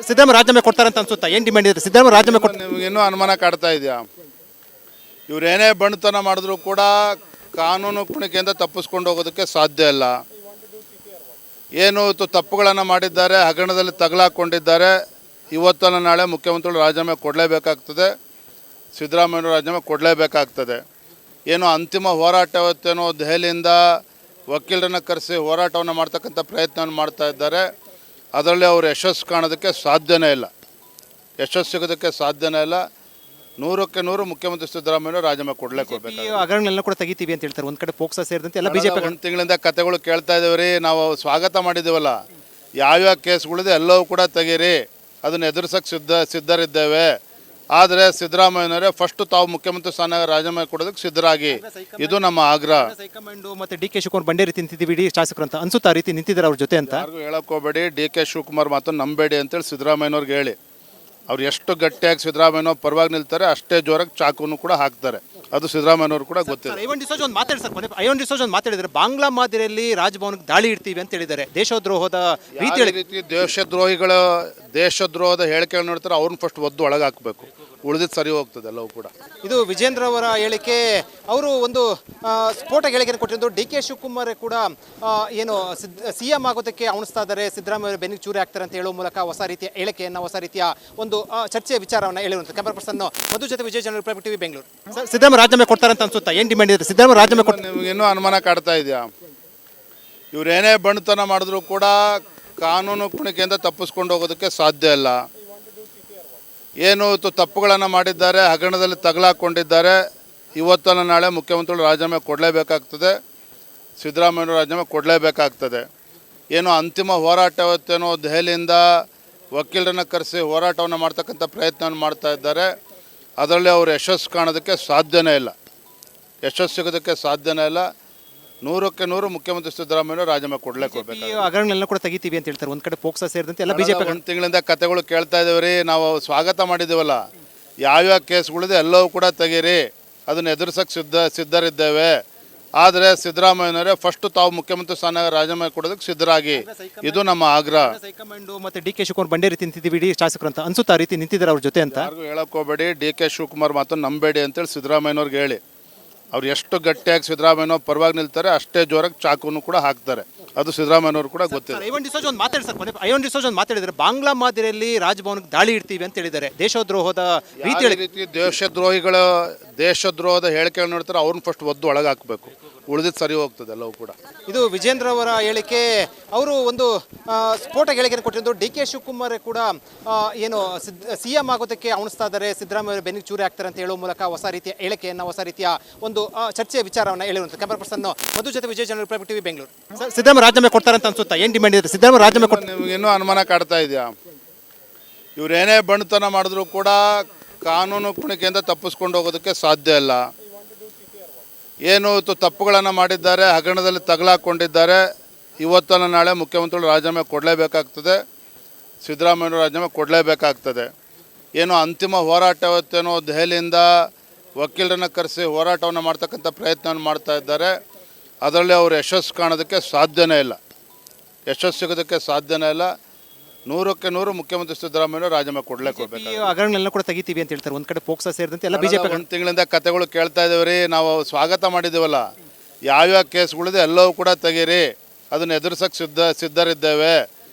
ಸಿದ್ದರಾಮಯ್ಯ ರಾಜೀನಾಮೆ ಕೊಡ್ತಾರೆ ಅಂತ ಅನ್ಸುತ್ತಾ? ಏನು ಡಿಮ್ಯಾಂಡ್ ಇದೆ? ಸಿದ್ದರಾಮಯ್ಯ ರಾಜೀನಾಮೆ ಕೊಡ್ತಾರೆ. ನಿಮ್ಗೆ ಇನ್ನೂ ಅನುಮಾನ ಕಾಡ್ತಾ ಇದೆಯಾ? ಇವರೇನೇ ಬಂಡುತನ ಮಾಡಿದ್ರು ಕೂಡ ಕಾನೂನು ಕುಣಿಕೆಯಿಂದ ತಪ್ಪಿಸ್ಕೊಂಡು ಹೋಗೋದಕ್ಕೆ ಸಾಧ್ಯ ಇಲ್ಲ. ಏನು ತಪ್ಪುಗಳನ್ನು ಮಾಡಿದ್ದಾರೆ, ಹಗರಣದಲ್ಲಿ ತಗಲಾಕೊಂಡಿದ್ದಾರೆ. ಇವತ್ತಲ್ಲ ನಾಳೆ ಮುಖ್ಯಮಂತ್ರಿಗಳು ರಾಜೀನಾಮೆ ಕೊಡಲೇಬೇಕಾಗ್ತದೆ, ಸಿದ್ದರಾಮಯ್ಯನವರು ರಾಜೀನಾಮೆ ಕೊಡಲೇಬೇಕಾಗ್ತದೆ. ಏನು ಅಂತಿಮ ಹೋರಾಟ ಇವತ್ತೇನೋ ದೆಹಲಿಯಿಂದ ವಕೀಲರನ್ನು ಕರೆಸಿ ಹೋರಾಟವನ್ನು ಮಾಡ್ತಕ್ಕಂಥ ಪ್ರಯತ್ನವನ್ನು ಮಾಡ್ತಾ ಇದ್ದಾರೆ. ಅದರಲ್ಲಿ ಅವರು ಯಶಸ್ಸು ಕಾಣೋದಕ್ಕೆ ಸಾಧ್ಯನೇ ಇಲ್ಲ, ಯಶಸ್ಸು ಸಿಗೋದಕ್ಕೆ ಸಾಧ್ಯನೇ ಇಲ್ಲ. 100ಕ್ಕೆ 100 ಮುಖ್ಯಮಂತ್ರಿ ಸಿದ್ದರಾಮಯ್ಯ ರಾಜೀನಾಮೆ ಕೊಡಲೇಬೇಕು. ಹಗರಣಗಳನ್ನ ಕೂಡ ತೆಗಿತೀವಿ ಅಂತ ಹೇಳ್ತಾರೆ. ಒಂದು ಕಡೆ ಪೋಕ್ಸೋ ಸೇರಿದಂತೆ ಎಲ್ಲ ಬಿಜೆಪಿ ಒಂದು ತಿಂಗಳಿಂದ ಕತೆಗಳು ಕೇಳ್ತಾ ಇದ್ದೇವೆ ರೀ. ನಾವು ಸ್ವಾಗತ ಮಾಡಿದ್ದೀವಲ್ಲ, ಯಾವ್ಯಾವ ಕೇಸ್ಗಳಿದೆ ಎಲ್ಲವೂ ಕೂಡ ತೆಗೀರಿ, ಅದನ್ನು ಎದುರಿಸೋಕ್ಕೆ ಸಿದ್ಧರಿದ್ದೇವೆ. ಆದರೆ ಸಿದ್ದರಾಮಯ್ಯನವರೇ ಫಸ್ಟ್ ತಾವು ಮುಖ್ಯಮಂತ್ರಿ ಸ್ಥಾನ ರಾಜೀನಾಮೆ ಕೊಡೋದಕ್ಕೆ ಸಿದ್ಧರಾಗಿ, ಇದು ನಮ್ಮ ಆಗ್ರಹ. ಹೈಕಮಾಂಡ್ ಮತ್ತೆ ಡಿ ಕೆ ಶಿವಕುಮಾರ್ ಬಂಡೇ ರೀತಿ ನಿಂತಿದ್ದೀವಿ ಇಡೀ ಶಾಸಕರು ಅಂತ ಅನ್ಸುತ್ತಾ? ರೀತಿ ನಿಂತಿದ್ದಾರೆ ಅವ್ರ ಜೊತೆ ಅಂತ ಯಾರಿಗೂ ಹೇಳಕ್ ಹೋಗಬೇಡಿ. ಡಿ ಕೆ ಶಿವಕುಮಾರ್ ಮಾತು ನಂಬೇಡಿ ಅಂತೇಳಿ ಸಿದ್ದರಾಮಯ್ಯನವ್ರಿಗೆ ಹೇಳಿ. ಅವ್ರು ಎಷ್ಟು ಗಟ್ಟಿಯಾಗಿ ಸಿದ್ದರಾಮಯ್ಯನವ್ರ ಪರವಾಗಿ ನಿಲ್ತಾರೆ, ಅಷ್ಟೇ ಜೋರಾಗಿ ಚಾಕುನು ಕೂಡ ಹಾಕ್ತಾರೆ. ಅದು ಸಿದ್ದರಾಮಯ್ಯನವ್ರು ಕೂಡ ಗೊತ್ತಿದೆ. ಐವನ್ ಡಿಸೋಜ್ ಒಂದು ಮಾತಾಡಿದ್ದಾರೆ. ಬಾಂಗ್ಲಾ ಮಾದರಿಯಲ್ಲಿ ರಾಜಭವನಕ್ಕೆ ದಾಳಿ ಇಡ್ತೀವಿ ಅಂತ ಹೇಳಿದ್ದಾರೆ. ದೇಶದ್ರೋಹದ ರೀತಿ ದೇಶದ್ರೋಹದ ಹೇಳಿಕೆಗಳು ನೋಡ್ತಾರೆ, ಅವ್ರನ್ನ ಫಸ್ಟ್ ಒದ್ದು ಒಳಗೆ ಹಾಕಬೇಕು, ಉಳಿದಿದ್ದು ಸರಿ ಹೋಗ್ತದೆ ಎಲ್ಲವೂ ಕೂಡ. ಇದು ವಿಜೇಂದ್ರ ಅವರ ಹೇಳಿಕೆ. ಅವರು ಒಂದು ಸ್ಫೋಟಕ ಹೇಳಿಕೆಯನ್ನು ಕೊಟ್ಟಿದ್ದು. ಡಿ ಕೆ ಶಿವಕುಮಾರ್ ಕೂಡ ಏನು ಸಿಎಂ ಆಗೋದಕ್ಕೆ ಅವಣಿಸ್ತಾ ಇದ್ದಾರೆ, ಸಿದ್ದರಾಮಯ್ಯ ಬೆನ್ನಿಗೆ ಚೂರಿ ಆಗ್ತಾರೆ ಅಂತ ಹೇಳುವ ಮೂಲಕ ಹೊಸ ರೀತಿಯ ಹೇಳಿಕೆಯನ್ನು, ಹೊಸ ರೀತಿಯ ಒಂದು ಚರ್ಚೆಯ ವಿಚಾರವನ್ನು ಹೇಳಿರುವಂಥ ಕ್ಯಾಮರಾ ಪರ್ಸನ್ ಮಧು ಜೊತೆ Vijay general private TV Bengaluru. Siddaramaiah ರಾಜೀನಾಮೆ ಕೊಡ್ತಾರೆ ಅಂತ ಅನ್ಸುತ್ತಾ? ಏನು ಡಿಮ್ಯಾಂಡ್ ಇದೆ? ಸಿದ್ದರಾಮಯ್ಯ ರಾಜೀನಾಮೆ ಕೊಡ್ತಾರೆ. ನಿಮ್ಗೆ ಇನ್ನೂ ಅನುಮಾನ ಕಾಡ್ತಾ ಇದೆಯಾ? ಇವರೇನೇ ಬಂಡುತನ ಮಾಡಿದ್ರು ಕೂಡ ಕಾನೂನು ಕುಣಿಕೆಯಿಂದ ತಪ್ಪಿಸ್ಕೊಂಡು ಹೋಗೋದಕ್ಕೆ ಸಾಧ್ಯ ಇಲ್ಲ. ಏನು ತಪ್ಪುಗಳನ್ನು ಮಾಡಿದ್ದಾರೆ, ಹಗರಣದಲ್ಲಿ ತಗಲಾಕೊಂಡಿದ್ದಾರೆ. ಇವತ್ತಲ್ಲ ನಾಳೆ ಮುಖ್ಯಮಂತ್ರಿಗಳು ರಾಜೀನಾಮೆ ಕೊಡಲೇಬೇಕಾಗ್ತದೆ, ಸಿದ್ದರಾಮಯ್ಯನವರು ರಾಜೀನಾಮೆ ಕೊಡಲೇಬೇಕಾಗ್ತದೆ. ಏನು ಅಂತಿಮ ಹೋರಾಟ ಇವತ್ತೇನೋ ದೆಹಲಿಯಿಂದ ವಕೀಲರನ್ನು ಕರೆಸಿ ಹೋರಾಟವನ್ನು ಮಾಡ್ತಕ್ಕಂಥ ಪ್ರಯತ್ನವನ್ನು ಮಾಡ್ತಾ ಇದ್ದಾರೆ. ಅದರಲ್ಲಿ ಅವರು ಯಶಸ್ಸು ಕಾಣೋದಕ್ಕೆ ಸಾಧ್ಯನೇ ಇಲ್ಲ, ಯಶಸ್ಸು ಸಿಗೋದಕ್ಕೆ ಸಾಧ್ಯನೇ ಇಲ್ಲ. 100ಕ್ಕೆ 100 ಮುಖ್ಯಮಂತ್ರಿ ಸಿದ್ದರಾಮಯ್ಯ ರಾಜೀನಾಮೆ ಕೊಡಲೇಬೇಕು. ಹಗರಣಗಳನ್ನ ಕೂಡ ತೆಗಿತೀವಿ ಅಂತ ಹೇಳ್ತಾರೆ. ಒಂದು ಕಡೆ ಪೋಕ್ಸೋ ಸೇರಿದಂತೆ ಎಲ್ಲ ಬಿಜೆಪಿ ಒಂದು ತಿಂಗಳಿಂದ ಕತೆಗಳು ಕೇಳ್ತಾ ಇದ್ದೇವೆ ರೀ. ನಾವು ಸ್ವಾಗತ ಮಾಡಿದ್ದೀವಲ್ಲ, ಯಾವ್ಯಾವ ಕೇಸ್ಗಳಿದೆ ಎಲ್ಲವೂ ಕೂಡ ತೆಗೀರಿ, ಅದನ್ನು ಎದುರಿಸೋಕ್ಕೆ ಸಿದ್ಧರಿದ್ದೇವೆ. ಆದರೆ ಸಿದ್ದರಾಮಯ್ಯನವರೇ ಫಸ್ಟ್ ತಾವು ಮುಖ್ಯಮಂತ್ರಿ ಸ್ಥಾನ ರಾಜೀನಾಮೆ ಕೊಡೋದಕ್ಕೆ ಸಿದ್ಧರಾಗಿ, ಇದು ನಮ್ಮ ಆಗ್ರಹ. ಹೈಕಮಾಂಡ್ ಮತ್ತೆ ಡಿ ಕೆ ಶಿವಕುಮಾರ್ ಬಂಡೇ ರೀತಿ ನಿಂತಿದ್ದೀವಿ ಇಡೀ ಶಾಸಕರು ಅಂತ ಅನ್ಸುತ್ತಾ? ರೀತಿ ನಿಂತಿದ್ದಾರೆ ಅವ್ರ ಜೊತೆ ಅಂತ ಯಾರಿಗೂ ಹೇಳಕ್ ಹೋಗಬೇಡಿ. ಡಿ ಕೆ ಶಿವಕುಮಾರ್ ಮಾತು ನಂಬೇಡಿ ಅಂತೇಳಿ ಸಿದ್ದರಾಮಯ್ಯನವ್ರಿಗೆ ಹೇಳಿ. ಅವ್ರು ಎಷ್ಟು ಗಟ್ಟಿಯಾಗಿ ಸಿದ್ದರಾಮಯ್ಯನವ್ರ ಪರವಾಗಿ ನಿಲ್ತಾರೆ, ಅಷ್ಟೇ ಜೋರಾಗಿ ಚಾಕುನು ಕೂಡ ಹಾಕ್ತಾರೆ. ಅದು ಸಿದ್ದರಾಮಯ್ಯನವ್ರು ಕೂಡ ಗೊತ್ತಿದೆ. ಐವನ್ ಡಿಸೋಜ್ ಒಂದು ಮಾತಾಡಿದ್ದಾರೆ. ಬಾಂಗ್ಲಾ ಮಾದರಿಯಲ್ಲಿ ರಾಜಭವನಕ್ಕೆ ದಾಳಿ ಇಡ್ತೀವಿ ಅಂತ ಹೇಳಿದ್ದಾರೆ. ದೇಶದ್ರೋಹದ ರೀತಿ ದೇಶದ್ರೋಹದ ಹೇಳಿಕೆಗಳು ನೋಡ್ತಾರೆ, ಅವ್ರನ್ನ ಫಸ್ಟ್ ಒದ್ದು ಒಳಗೆ ಹಾಕಬೇಕು, ಉಳಿದಿದ್ದು ಸರಿ ಹೋಗ್ತದೆ ಎಲ್ಲವೂ ಕೂಡ. ಇದು ವಿಜೇಂದ್ರ ಅವರ ಹೇಳಿಕೆ. ಅವರು ಒಂದು ಸ್ಫೋಟಕ ಹೇಳಿಕೆಯನ್ನು ಕೊಟ್ಟಿದ್ದು. ಡಿ ಕೆ ಶಿವಕುಮಾರ್ ಕೂಡ ಏನು ಸಿಎಂ ಆಗೋದಕ್ಕೆ ಅವಣಿಸ್ತಾ ಇದ್ದಾರೆ, ಸಿದ್ದರಾಮಯ್ಯ ಬೆನ್ನಿಗೆ ಚೂರಿ ಆಗ್ತಾರೆ ಅಂತ ಹೇಳುವ ಮೂಲಕ ಹೊಸ ರೀತಿಯ ಹೇಳಿಕೆಯನ್ನು, ಹೊಸ ರೀತಿಯ ಒಂದು ಚರ್ಚೆಯ ವಿಚಾರವನ್ನು ಹೇಳಿರುವಂಥ ಕ್ಯಾಮರಾ ಪರ್ಸನ್ ಮಧು ಜೊತೆ Vijay general private TV Bengaluru. Siddaramaiah ರಾಜೀನಾಮೆ ಕೊಡ್ತಾರೆ ಅಂತ ಅನ್ಸುತ್ತಾ? ಏನು ಡಿಮ್ಯಾಂಡ್ ಇದೆ? ಸಿದ್ದರಾಮಯ್ಯ ರಾಜೀನಾಮೆ ಕೊಡ್ತಾರೆ. ನಿಮ್ಗೆ ಇನ್ನೂ ಅನುಮಾನ ಕಾಡ್ತಾ ಇದೆಯಾ? ಇವರೇನೇ ಬಂಡುತನ ಮಾಡಿದ್ರು ಕೂಡ ಕಾನೂನು ಕುಣಿಕೆಯಿಂದ ತಪ್ಪಿಸ್ಕೊಂಡು ಹೋಗೋದಕ್ಕೆ ಸಾಧ್ಯ ಇಲ್ಲ. ಏನು ತಪ್ಪುಗಳನ್ನು ಮಾಡಿದ್ದಾರೆ, ಹಗರಣದಲ್ಲಿ ತಗಲಾಕೊಂಡಿದ್ದಾರೆ. ಇವತ್ತಲ್ಲ ನಾಳೆ ಮುಖ್ಯಮಂತ್ರಿಗಳು ರಾಜೀನಾಮೆ ಕೊಡಲೇಬೇಕಾಗ್ತದೆ, ಸಿದ್ದರಾಮಯ್ಯ ರಾಜೀನಾಮೆ ಕೊಡಲೇಬೇಕಾಗ್ತದೆ. ಏನು ಅಂತಿಮ ಹೋರಾಟ ಇವತ್ತೇನೋ ದೆಹಲಿಯಿಂದ ವಕೀಲರನ್ನು ಕರೆಸಿ ಹೋರಾಟವನ್ನು ಮಾಡ್ತಕ್ಕಂಥ ಪ್ರಯತ್ನವನ್ನು ಮಾಡ್ತಾ ಇದ್ದಾರೆ. ಅದರಲ್ಲಿ ಅವರು ಯಶಸ್ಸು ಕಾಣೋದಕ್ಕೆ ಸಾಧ್ಯನೇ ಇಲ್ಲ, ಯಶಸ್ಸು ಸಿಗೋದಕ್ಕೆ ಸಾಧ್ಯನೇ ಇಲ್ಲ. 100ಕ್ಕೆ 100 ಮುಖ್ಯಮಂತ್ರಿ ಸಿದ್ದರಾಮಯ್ಯ ರಾಜೀನಾಮೆ ಕೊಡಲೇಬೇಕು. ಹಗರಣಗಳನ್ನ ಕೂಡ ತೆಗಿತೀವಿ ಅಂತ ಹೇಳ್ತಾರೆ. ಒಂದು ಕಡೆ ಪೋಕ್ಸೋ ಸೇರಿದಂತೆ ಎಲ್ಲ ಬಿಜೆಪಿ ಒಂದು ತಿಂಗಳಿಂದ ಕತೆಗಳು ಕೇಳ್ತಾ ಇದ್ದೇವೆ ರೀ. ನಾವು ಸ್ವಾಗತ ಮಾಡಿದ್ದೀವಲ್ಲ, ಯಾವ್ಯಾವ ಕೇಸ್ಗಳಿದೆ ಎಲ್ಲವೂ ಕೂಡ ತೆಗೀರಿ, ಅದನ್ನು ಎದುರಿಸೋಕ್ಕೆ ಸಿದ್ಧರಿದ್ದೇವೆ.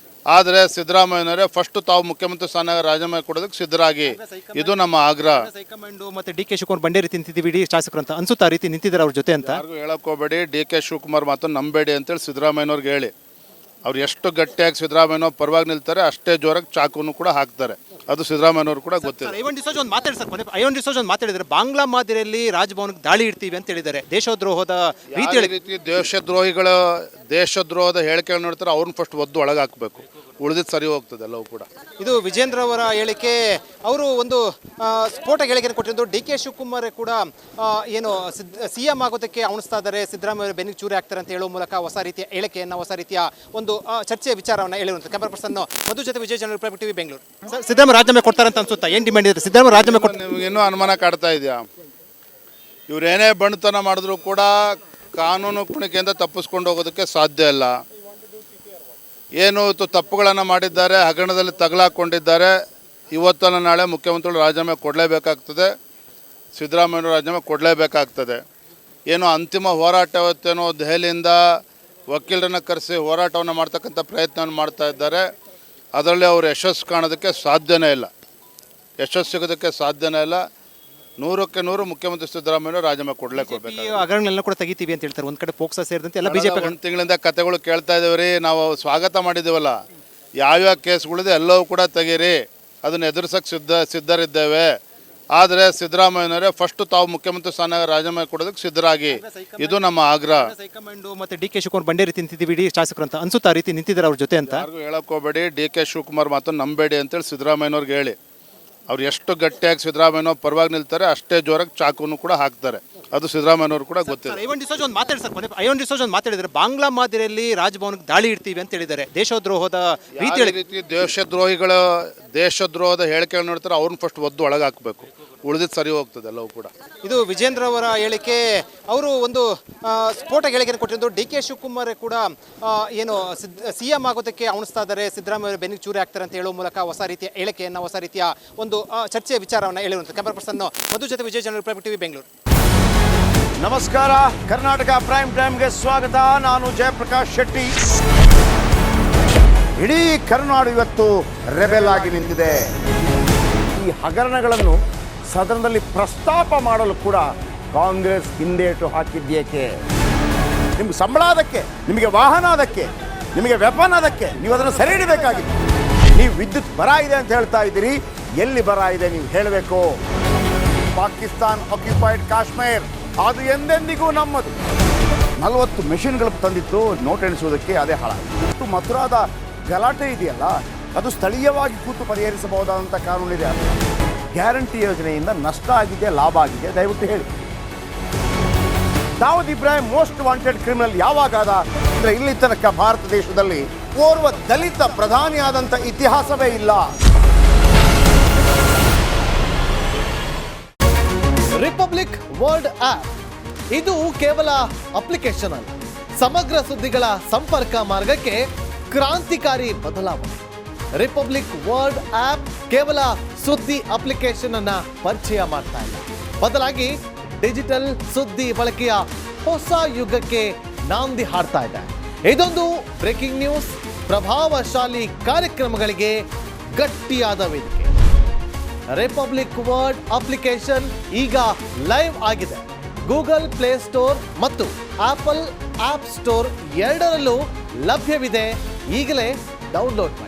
ಆದರೆ ಸಿದ್ದರಾಮಯ್ಯನವರೇ ಫಸ್ಟ್ ತಾವು ಮುಖ್ಯಮಂತ್ರಿ ಸ್ಥಾನ ರಾಜೀನಾಮೆ ಕೊಡೋದಕ್ಕೆ ಸಿದ್ಧರಾಗಿ, ಇದು ನಮ್ಮ ಆಗ್ರಹ. ಹೈಕಮಾಂಡ್ ಮತ್ತೆ ಡಿ ಕೆ ಶಿವಕುಮಾರ್ ಬಂಡೇ ರೀತಿ ನಿಂತಿದ್ದೀವಿ ಇಡೀ ಶಾಸಕರು ಅಂತ ಅನ್ಸುತ್ತಾ? ರೀತಿ ನಿಂತಿದ್ದಾರೆ ಅವ್ರ ಜೊತೆ ಅಂತ ಯಾರಿಗೂ ಹೇಳಕ್ ಹೋಗಬೇಡಿ. ಡಿ ಕೆ ಶಿವಕುಮಾರ್ ಮಾತು ನಂಬೇಡಿ ಅಂತೇಳಿ ಸಿದ್ದರಾಮಯ್ಯನವ್ರಿಗೆ ಹೇಳಿ. ಅವ್ರು ಎಷ್ಟು ಗಟ್ಟಿಯಾಗಿ ಸಿದ್ದರಾಮಯ್ಯನವ್ರ ಪರವಾಗಿ ನಿಲ್ತಾರೆ, ಅಷ್ಟೇ ಜೋರಾಗಿ ಚಾಕುನು ಕೂಡ ಹಾಕ್ತಾರೆ. ಅದು ಸಿದ್ದರಾಮಯ್ಯನವ್ರು ಕೂಡ ಗೊತ್ತಿದೆ. ಐವನ್ ಡಿಸೋಜ್ ಒಂದು ಮಾತಾಡಿದ್ದಾರೆ. ಬಾಂಗ್ಲಾ ಮಾದರಿಯಲ್ಲಿ ರಾಜಭವನಕ್ಕೆ ದಾಳಿ ಇಡ್ತೀವಿ ಅಂತ ಹೇಳಿದ್ದಾರೆ. ದೇಶದ್ರೋಹದ ರೀತಿ ದೇಶದ್ರೋಹದ ಹೇಳಿಕೆಗಳು ನೋಡ್ತಾರೆ, ಅವ್ರನ್ನ ಫಸ್ಟ್ ಒದ್ದು ಒಳಗೆ ಹಾಕಬೇಕು, ಉಳಿದಿದ್ದು ಸರಿ ಹೋಗ್ತದೆ ಎಲ್ಲವೂ ಕೂಡ. ಇದು ವಿಜೇಂದ್ರ ಅವರ ಹೇಳಿಕೆ. ಅವರು ಒಂದು ಸ್ಫೋಟಕ ಹೇಳಿಕೆಯನ್ನು ಕೊಟ್ಟಿದ್ದು. ಡಿ ಕೆ ಶಿವಕುಮಾರ್ ಕೂಡ ಏನು ಸಿಎಂ ಆಗೋದಕ್ಕೆ ಅವಣಿಸ್ತಾ ಇದ್ದಾರೆ, ಸಿದ್ದರಾಮಯ್ಯ ಬೆನ್ನಿಗೆ ಚೂರಿ ಆಗ್ತಾರೆ ಅಂತ ಹೇಳುವ ಮೂಲಕ ಹೊಸ ರೀತಿಯ ಹೇಳಿಕೆಯನ್ನು, ಹೊಸ ರೀತಿಯ ಒಂದು ಚರ್ಚೆಯ ವಿಚಾರವನ್ನು ಹೇಳಿರುವಂಥ ಕ್ಯಾಮರಾ ಪರ್ಸನ್ ಮಧು ಜೊತೆ Vijay general private TV Bengaluru. Siddaramaiah ರಾಜೀನಾಮೆ ಕೊಡ್ತಾರೆ ಅಂತ ಅನ್ಸುತ್ತಾ? ಏನು ಡಿಮ್ಯಾಂಡ್ ಇದೆ? ಸಿದ್ದರಾಮಯ್ಯ ರಾಜೀನಾಮೆ ಕೊಡ್ತಾರೆ. ನಿಮ್ಗೆ ಇನ್ನೂ ಅನುಮಾನ ಕಾಡ್ತಾ ಇದೆಯಾ? ಇವರೇನೇ ಬಂಡುತನ ಮಾಡಿದ್ರು ಕೂಡ ಕಾನೂನು ಕುಣಿಕೆಯಿಂದ ತಪ್ಪಿಸ್ಕೊಂಡು ಹೋಗೋದಕ್ಕೆ ಸಾಧ್ಯ ಇಲ್ಲ. ಏನು ತಪ್ಪುಗಳನ್ನು ಮಾಡಿದ್ದಾರೆ, ಹಗರಣದಲ್ಲಿ ತಗಲಾಕೊಂಡಿದ್ದಾರೆ. ಇವತ್ತಲ್ಲ ನಾಳೆ ಮುಖ್ಯಮಂತ್ರಿಗಳು ರಾಜೀನಾಮೆ ಕೊಡಲೇಬೇಕಾಗ್ತದೆ, ಸಿದ್ದರಾಮಯ್ಯನವರು ರಾಜೀನಾಮೆ ಕೊಡಲೇಬೇಕಾಗ್ತದೆ. ಏನೋ ಅಂತಿಮ ಹೋರಾಟ ಇವತ್ತೇನೋ ದೆಹಲಿಯಿಂದ ವಕೀಲರನ್ನು ಕರೆಸಿ ಹೋರಾಟವನ್ನು ಮಾಡ್ತಕ್ಕಂಥ ಪ್ರಯತ್ನವನ್ನು ಮಾಡ್ತಾ ಇದ್ದಾರೆ. ಅದರಲ್ಲಿ ಅವರು ಯಶಸ್ಸು ಕಾಣೋದಕ್ಕೆ ಸಾಧ್ಯನೇ ಇಲ್ಲ, ಯಶಸ್ಸು ಸಿಗೋದಕ್ಕೆ ಸಾಧ್ಯನೇ ಇಲ್ಲ. 100ಕ್ಕೆ 100 ಮುಖ್ಯಮಂತ್ರಿ ಸಿದ್ದರಾಮಯ್ಯ ರಾಜೀನಾಮೆ ಕೊಡಲೇಬೇಕು. ಈ ಹಗರಣಗಳನ್ನ ಕೂಡ ತೆಗಿತೀವಿ ಅಂತ ಹೇಳ್ತಾರೆ. ಒಂದು ಕಡೆ ಪೋಕ್ಸೋ ಸೇರಿದಂತೆ ಎಲ್ಲ ಬಿಜೆಪಿ ಒಂದು ತಿಂಗಳಿಂದ ಕತೆಗಳು ಕೇಳ್ತಾ ಇದ್ದೇವೆ ರೀ, ನಾವು ಸ್ವಾಗತ ಮಾಡಿದ್ದೀವಲ್ಲ. ಯಾವ್ಯಾವ ಕೇಸ್ಗಳಿದೆ ಎಲ್ಲವೂ ಕೂಡ ತೆಗೀರಿ, ಅದನ್ನು ಎದುರಿಸೋಕ್ಕೆ ಸಿದ್ಧರಿದ್ದೇವೆ. ಆದರೆ ಸಿದ್ದರಾಮಯ್ಯನವರೇ ಫಸ್ಟ್ ತಾವು ಮುಖ್ಯಮಂತ್ರಿ ಸ್ಥಾನ ರಾಜೀನಾಮೆ ಕೊಡೋದಕ್ಕೆ ಸಿದ್ಧರಾಗಿ, ಇದು ನಮ್ಮ ಆಗ್ರಹ. ಹೈಕಮಾಂಡ್ ಮತ್ತೆ ಡಿ ಕೆ ಶಿವಕುಮಾರ್ ಬಂಡೇ ರೀತಿ ನಿಂತಿದ್ದೀವಿ ಇಡೀ ಶಾಸಕರು ಅಂತ ಅನ್ಸುತ್ತಾ ರೀತಿ ನಿಂತಿದ್ದಾರೆ ಅವ್ರ ಜೊತೆ ಅಂತ? ಯಾರಿಗೂ ಹೇಳಕ್ ಹೋಗಬೇಡಿ, ಡಿ ಕೆ ಶಿವಕುಮಾರ್ ಮಾತು ನಂಬೇಡಿ ಅಂತೇಳಿ ಸಿದ್ದರಾಮಯ್ಯನವ್ರಿಗೆ ಹೇಳಿ. ಅವ್ರು ಎಷ್ಟು ಗಟ್ಟಿಯಾಗಿ ಸಿದ್ದರಾಮಯ್ಯನವ್ರು ಪರವಾಗಿ ನಿಲ್ತಾರೆ, ಅಷ್ಟೇ ಜೋರಾಗಿ ಚಾಕುನು ಕೂಡ ಹಾಕ್ತಾರೆ. ಅದು ಸಿದ್ದರಾಮಯ್ಯನವ್ರು ಕೂಡ ಗೊತ್ತಿದೆ. ಐವನ್ ಡಿಸೋಜ್ ಒಂದು ಮಾತಾಡಿದ್ದಾರೆ, ಬಾಂಗ್ಲಾ ಮಾದರಿಯಲ್ಲಿ ರಾಜಭವನಕ್ಕೆ ದಾಳಿ ಇಡ್ತೀವಿ ಅಂತ ಹೇಳಿದ್ದಾರೆ. ದೇಶದ್ರೋಹದ ರೀತಿ ದೇಶದ್ರೋಹದ ಹೇಳಿಕೆಗಳು ನೋಡ್ತಾರೆ, ಅವ್ರನ್ನ ಫಸ್ಟ್ ಒದ್ದು ಒಳಗೆ ಹಾಕಬೇಕು, ಉಳಿದಿದ್ದು ಸರಿ ಹೋಗ್ತದೆ ಎಲ್ಲವೂ ಕೂಡ. ಇದು ವಿಜೇಂದ್ರ ಅವರ ಹೇಳಿಕೆ. ಅವರು ಒಂದು ಸ್ಫೋಟಕ ಹೇಳಿಕೆಯನ್ನು ಕೊಟ್ಟಿದ್ದು. ಡಿ ಕೆ ಶಿವಕುಮಾರ್ ಕೂಡ ಏನು CM ಆಗೋದಕ್ಕೆ ಅವಣಿಸ್ತಾ ಇದ್ದಾರೆ, ಸಿದ್ದರಾಮಯ್ಯ ಬೆನ್ನಿಗೆ ಚೂರಿ ಆಗ್ತಾರೆ ಅಂತ ಹೇಳುವ ಮೂಲಕ ಹೊಸ ರೀತಿಯ ಹೇಳಿಕೆಯನ್ನು, ಹೊಸ ರೀತಿಯ ಒಂದು ಚರ್ಚೆಯ ವಿಚಾರವನ್ನು ಹೇಳಿರುವಂಥ ಕ್ಯಾಮರಾ ಪರ್ಸನ್ ಮಧು ಜೊತೆ Vijay general republic TV Bengaluru. ನಮಸ್ಕಾರ, ಕರ್ನಾಟಕ ಪ್ರೈಮ್ ಟೈಮ್ಗೆ ಸ್ವಾಗತ. ನಾನು ಜಯಪ್ರಕಾಶ್ ಶೆಟ್ಟಿ. ಇಡೀ ಕರ್ನಾಡು ಇವತ್ತು ರೆಬೆಲ್ ಆಗಿ ನಿಂತಿದೆ. ಈ ಹಗರಣಗಳನ್ನು ಸದನದಲ್ಲಿ ಪ್ರಸ್ತಾಪ ಮಾಡಲು ಕೂಡ ಕಾಂಗ್ರೆಸ್ ಹಿಂದೇಟು ಹಾಕಿದ್ದೇಕೆ? ನಿಮ್ಗೆ ಸಂಬಳ ಅದಕ್ಕೆ, ನಿಮಗೆ ವಾಹನ ಅದಕ್ಕೆ, ನಿಮಗೆ ವೆಪನ್ ಅದಕ್ಕೆ, ನೀವು ಅದನ್ನು ಸೆರೆ ಹಿಡಬೇಕಾಗಿತ್ತು. ನೀವು ವಿದ್ಯುತ್ ಬರ ಇದೆ ಅಂತ ಹೇಳ್ತಾ ಇದ್ದೀರಿ, ಎಲ್ಲಿ ಬರ ಇದೆ ನೀವು ಹೇಳಬೇಕು. ಪಾಕಿಸ್ತಾನ್ ಆಕ್ಯುಪೈಡ್ ಕಾಶ್ಮೀರ್ ಅದು ಎಂದೆಂದಿಗೂ ನಮ್ಮದು. 40 ಮೆಷಿನ್ಗಳು ತಂದಿತ್ತು ನೋಟ್ ಎಣಿಸುವುದಕ್ಕೆ, ಅದೇ ಹಾಳಾಯಿತು. ಮಥುರಾದ ಗಲಾಟೆ ಇದೆಯಲ್ಲ, ಅದು ಸ್ಥಳೀಯವಾಗಿ ಕೂತು ಪರಿಹರಿಸಬಹುದಾದಂಥ ಕಾನೂನಿದೆ. ಗ್ಯಾರಂಟಿ ಯೋಜನೆಯಿಂದ ನಷ್ಟ ಆಗಿದೆ, ಲಾಭ ಆಗಿದೆ, ದಯವಿಟ್ಟು ಹೇಳಿ. Dawood Ibrahim most wanted criminal ಯಾವಾಗಾದ ಅಂದರೆ ಇಲ್ಲಿ ತನಕ ಭಾರತ ದೇಶದಲ್ಲಿ ಓರ್ವ ದಲಿತ ಪ್ರಧಾನಿಯಾದಂಥ ಇತಿಹಾಸವೇ ಇಲ್ಲ. ರಿಪಬ್ಲಿಕ್ ವರ್ಲ್ಡ್ ಆಪ್ ಇದು ಕೇವಲ ಅಪ್ಲಿಕೇಶನ್ ಅಲ್ಲ, ಸಮಗ್ರ ಸುದ್ದಿಗಳ ಸಂಪರ್ಕ ಮಾರ್ಗಕ್ಕೆ ಕ್ರಾಂತಿಕಾರಿ ಬದಲಾವಣೆ. ರಿಪಬ್ಲಿಕ್ ವರ್ಲ್ಡ್ ಆಪ್ ಕೇವಲ ಸುದ್ದಿ ಅಪ್ಲಿಕೇಶನ್ ಅನ್ನ ಪರಿಚಯ ಮಾಡ್ತಾ ಇಲ್ಲ, ಬದಲಾಗಿ ಡಿಜಿಟಲ್ ಸುದ್ದಿ ಬಳಕೆಯ ಹೊಸ ಯುಗಕ್ಕೆ ನಾಂದಿ ಹಾಡ್ತಾ ಇದೆ. ಇದೊಂದು ಬ್ರೇಕಿಂಗ್ ನ್ಯೂಸ್, ಪ್ರಭಾವಶಾಲಿ ಕಾರ್ಯಕ್ರಮಗಳಿಗೆ ಗಟ್ಟಿಯಾದ ವೇದಿಕೆ. ರಿಪಬ್ಲಿಕ್ ವರ್ಲ್ಡ್ ಅಪ್ಲಿಕೇಶನ್ ಈಗ ಲೈವ್ ಆಗಿದೆ. ಗೂಗಲ್ ಪ್ಲೇ ಸ್ಟೋರ್ ಮತ್ತು ಆಪಲ್ ಆಪ್ ಸ್ಟೋರ್ ಎರಡರಲ್ಲೂ ಲಭ್ಯವಿದೆ. ಈಗಲೇ ಡೌನ್ಲೋಡ್ ಮಾಡಿ.